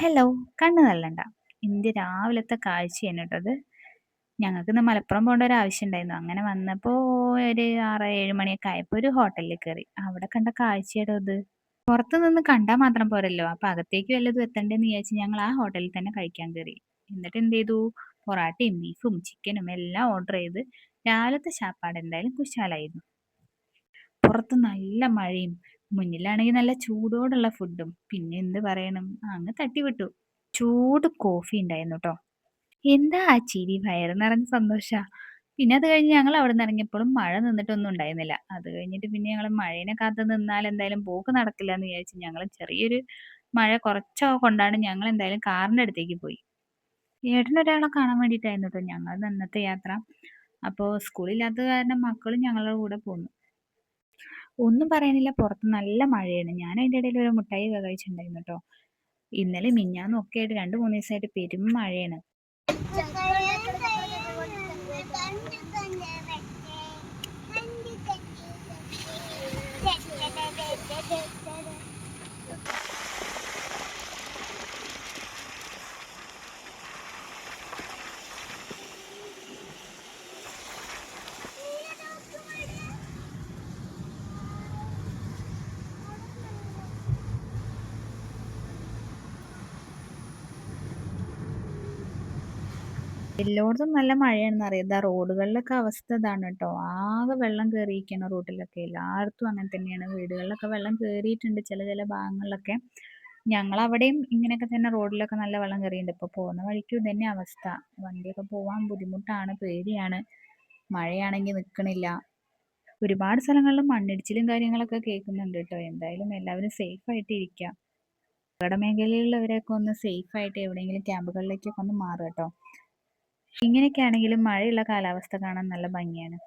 Hello, കണ്ണ് തള്ളണ്ട. India രാവിലത്തെ കാഴ്ചയാണ് ട്ടോ അത്. ഞങ്ങൾക്കിന്ന് മലപ്പുറം പോകേണ്ട ഒരു ആവശ്യം ഉണ്ടായിരുന്നു. അങ്ങനെ വന്നപ്പോൾ ഒരു 6, 7 മണിയൊക്കെ ആയപ്പോൾ ഒരു ഹോട്ടലിൽ കയറി. അവിടെ കണ്ട കാഴ്ചയാടോ ഇത്. പുറത്ത് നിന്ന് കണ്ടാൽ മാത്രം പോരല്ലോ. അപ്പോൾ അകത്തേക്ക് വല്ലതും എത്തണ്ടേന്ന് വിചാരിച്ച് ഞങ്ങൾ ആ ഹോട്ടലിൽ തന്നെ കഴിക്കാൻ കയറി. എന്നിട്ട് എന്ത് ചെയ്തു? പൊറാട്ടയും ബീഫും ചിക്കനും എല്ലാം ഓർഡർ ചെയ്ത് രാവിലത്തെ ശാപ്പാട് എന്തായാലും കുശാലായിരുന്നു. പുറത്ത് നല്ല മഴയും മുന്നിലാണെങ്കിൽ നല്ല ചൂടോടുള്ള ഫുഡും. പിന്നെ എന്ത് പറയണം, അങ്ങ് തട്ടിവിട്ടു. ചൂട് കോഫി ഉണ്ടായിരുന്നു ട്ടോ. എന്താ ആ ചിരി, വയറ് നിറഞ്ഞ സന്തോഷാ. പിന്നെ അത് കഴിഞ്ഞ് ഞങ്ങൾ അവിടെ നിന്ന് ഇറങ്ങിയപ്പോഴും മഴ നിന്നിട്ടൊന്നും ഉണ്ടായിരുന്നില്ല. അത് കഴിഞ്ഞിട്ട് പിന്നെ ഞങ്ങൾ മഴേനെ കാത്ത് നിന്നാൽ എന്തായാലും പോക്ക് നടക്കില്ല എന്ന് വിചാരിച്ച് ഞങ്ങൾ ചെറിയൊരു മഴ കുറച്ചോ കൊണ്ടാണ് ഞങ്ങൾ എന്തായാലും കാറിന്റെ അടുത്തേക്ക് പോയി. ഏട്ടനൊരാളെ കാണാൻ വേണ്ടിയിട്ടായിരുന്നു ട്ടോ ഞങ്ങളുടെ അന്നത്തെ യാത്ര. അപ്പോൾ സ്കൂളില്ലാത്തത് കാരണം മക്കളും ഞങ്ങളുടെ കൂടെ പോന്നു. ഒന്നും പറയാനില്ല, പുറത്ത് നല്ല മഴയാണ്. ഞാൻ അതിൻ്റെ ഇടയിൽ ഒരു മുട്ടായി ഒക്കെ കഴിച്ചിട്ടുണ്ടായിരുന്നു ട്ടോ. ഇന്നലെ മിഞ്ഞാന്നും ഒക്കെ ആയിട്ട് 2, 3 ദിവസമായിട്ട് പെരും മഴയാണ്. എല്ലായിടത്തും നല്ല മഴയാണെന്ന് അറിയാം. ദാ റോഡുകളിലൊക്കെ അവസ്ഥ ഇതാണ് ട്ടോ. ആകെ വെള്ളം കേറിയിരിക്കുകയാണ് റോഡിലൊക്കെ. എല്ലായിടത്തും അങ്ങനെ തന്നെയാണ്. വീടുകളിലൊക്കെ വെള്ളം കേറിയിട്ടുണ്ട് ചില ഭാഗങ്ങളിലൊക്കെ. ഞങ്ങളവിടെയും ഇങ്ങനെയൊക്കെ തന്നെ റോഡിലൊക്കെ നല്ല വെള്ളം കേറിയിട്ടുണ്ട്. ഇപ്പോൾ പോകുന്ന വഴിക്കും ഇതന്നെ അവസ്ഥ. വണ്ടിയൊക്കെ പോവാൻ ബുദ്ധിമുട്ടാണ്, പേടിയാണ്. മഴയാണെങ്കിൽ നിൽക്കണില്ല. ഒരുപാട് സ്ഥലങ്ങളിൽ മണ്ണിടിച്ചിലും കാര്യങ്ങളൊക്കെ കേൾക്കുന്നുണ്ട് ട്ടോ. എന്തായാലും എല്ലാവരും സേഫ് ആയിട്ട് ഇരിക്കുക. അപകട മേഖലയിലുള്ളവരൊക്കെ ഒന്ന് സേഫ് ആയിട്ട് എവിടെയെങ്കിലും ക്യാമ്പുകളിലേക്കൊക്കെ ഒന്ന് മാറുക ട്ടോ. ഇങ്ങനെയൊക്കെ ആണെങ്കിലും മഴയുള്ള കാലാവസ്ഥ കാണാൻ നല്ല ഭംഗിയാണ്.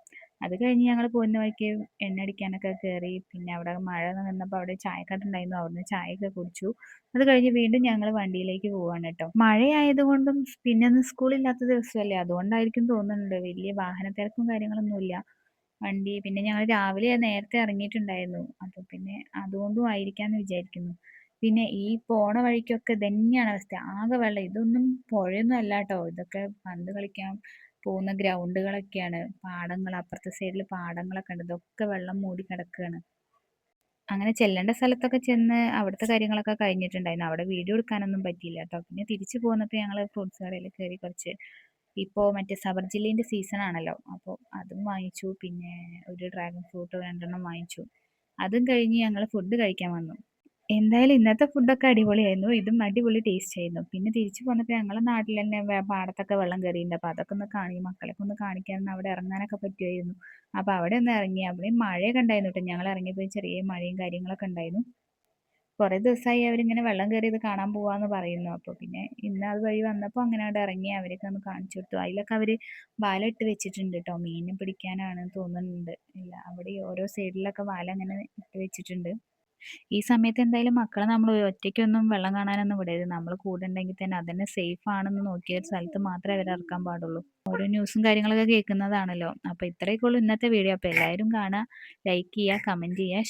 അത് കഴിഞ്ഞ് ഞങ്ങൾ പോകുന്ന വഴിക്ക് എണ്ണ അടിക്കാനൊക്കെ കയറി. പിന്നെ അവിടെ മഴ നിന്നപ്പോൾ അവിടെ ചായക്കട ഉണ്ടായിരുന്നു. അവിടുന്ന് ചായയൊക്കെ കുടിച്ചു. അത് കഴിഞ്ഞ് വീണ്ടും ഞങ്ങൾ വണ്ടിയിലേക്ക് പോവാണ് ട്ടോ. മഴയായതുകൊണ്ടും പിന്നെ ഒന്ന് സ്കൂളില്ലാത്ത ദിവസമല്ലേ, അതുകൊണ്ടായിരിക്കും തോന്നുന്നുണ്ട് വലിയ വാഹന തിരക്കും കാര്യങ്ങളൊന്നുമില്ല. പിന്നെ ഞങ്ങൾ രാവിലെ നേരത്തെ ഇറങ്ങിയിട്ടുണ്ടായിരുന്നു. അപ്പോൾ പിന്നെ അതുകൊണ്ടും ആയിരിക്കാമെന്ന് വിചാരിക്കുന്നു. പിന്നെ ഈ പോണ വഴിക്കൊക്കെ ഇതന്നെയാണ് അവസ്ഥ. ആകെ വെള്ളം. ഇതൊന്നും പുഴയൊന്നും അല്ല ട്ടോ. ഇതൊക്കെ പന്ത് കളിക്കാൻ പോകുന്ന ഗ്രൗണ്ടുകളൊക്കെയാണ്. പാടങ്ങൾ, അപ്പുറത്തെ സൈഡിൽ പാടങ്ങളൊക്കെ ഉണ്ട്. ഇതൊക്കെ വെള്ളം മൂടി കിടക്കുകയാണ്. അങ്ങനെ ചെല്ലേണ്ട സ്ഥലത്തൊക്കെ ചെന്ന് അവിടുത്തെ കാര്യങ്ങളൊക്കെ കഴിഞ്ഞിട്ടുണ്ടായിരുന്നു. അവിടെ വീഡിയോ എടുക്കാനൊന്നും പറ്റിയില്ല ട്ടോ. പിന്നെ തിരിച്ചു പോന്നപ്പോൾ ഞങ്ങൾ ഫ്രൂട്ട്സ് കടയിൽ കയറി കുറച്ച്. ഇപ്പോൾ മറ്റേ സബർജില്ലിൻ്റെ സീസൺ ആണല്ലോ, അപ്പോൾ അതും വാങ്ങിച്ചു. പിന്നെ ഒരു ഡ്രാഗൺ ഫ്രൂട്ട് 2 വാങ്ങിച്ചു. അതും കഴിഞ്ഞ് ഞങ്ങൾ ഫുഡ് കഴിക്കാൻ വന്നു. എന്തായാലും ഇന്നത്തെ ഫുഡൊക്കെ അടിപൊളിയായിരുന്നു. ഇതും അടിപൊളി ടേസ്റ്റ് ആയിരുന്നു. പിന്നെ തിരിച്ചു പോന്നപ്പോൾ ഞങ്ങളുടെ നാട്ടിൽ തന്നെ പാടത്തൊക്കെ വെള്ളം കയറിയിട്ടുണ്ട്. അപ്പോൾ അതൊക്കെ ഒന്ന് മക്കളെയൊക്കെ ഒന്ന് കാണിക്കാൻ അവിടെ ഇറങ്ങാനൊക്കെ പറ്റുമായിരുന്നു. അപ്പോൾ അവിടെ ഒന്ന് ഇറങ്ങി. അവിടെയും മഴയൊക്കെ ഉണ്ടായിരുന്നു കേട്ടോ. ഞങ്ങൾ ഇറങ്ങിയപ്പോൾ ചെറിയ മഴയും കാര്യങ്ങളൊക്കെ ഉണ്ടായിരുന്നു. കുറേ ദിവസമായി അവരിങ്ങനെ വെള്ളം കയറിയത് കാണാൻ പോവാന്ന് പറയുന്നു. അപ്പോൾ പിന്നെ ഇന്ന് അത് വഴി വന്നപ്പോൾ അങ്ങനെ അവിടെ ഇറങ്ങി അവരൊക്കെ ഒന്ന് കാണിച്ചു കൊടുത്തു. അതിലൊക്കെ അവർ വല ഇട്ട് വെച്ചിട്ടുണ്ട് കേട്ടോ. മീൻ പിടിക്കാനാണ് തോന്നുന്നുണ്ട്. ഇല്ല, അവിടെ ഓരോ സൈഡിലൊക്കെ വല അങ്ങനെ ഇട്ട് വെച്ചിട്ടുണ്ട്. ഈ സമയത്ത് എന്തായാലും മക്കളെ നമ്മൾ ഒറ്റയ്ക്കൊന്നും വെള്ളം കാണാനൊന്നും വിടരുത്. നമ്മൾ കൂടെ ഉണ്ടെങ്കിൽ തന്നെ അതന്നെ സേഫ് ആണെന്ന് നോക്കിയ ഒരു സ്ഥലത്ത് മാത്രമേ അവരെ ഇറക്കാൻ പാടുള്ളൂ. ഓരോ ന്യൂസും കാര്യങ്ങളൊക്കെ കേൾക്കുന്നതാണല്ലോ. അപ്പോൾ ഇത്രയൊക്കെ ഉള്ളൂ ഇന്നത്തെ വീഡിയോ. അപ്പോൾ എല്ലാവരും കാണുക, ലൈക്ക് ചെയ്യുക, കമൻറ്റ് ചെയ്യുക.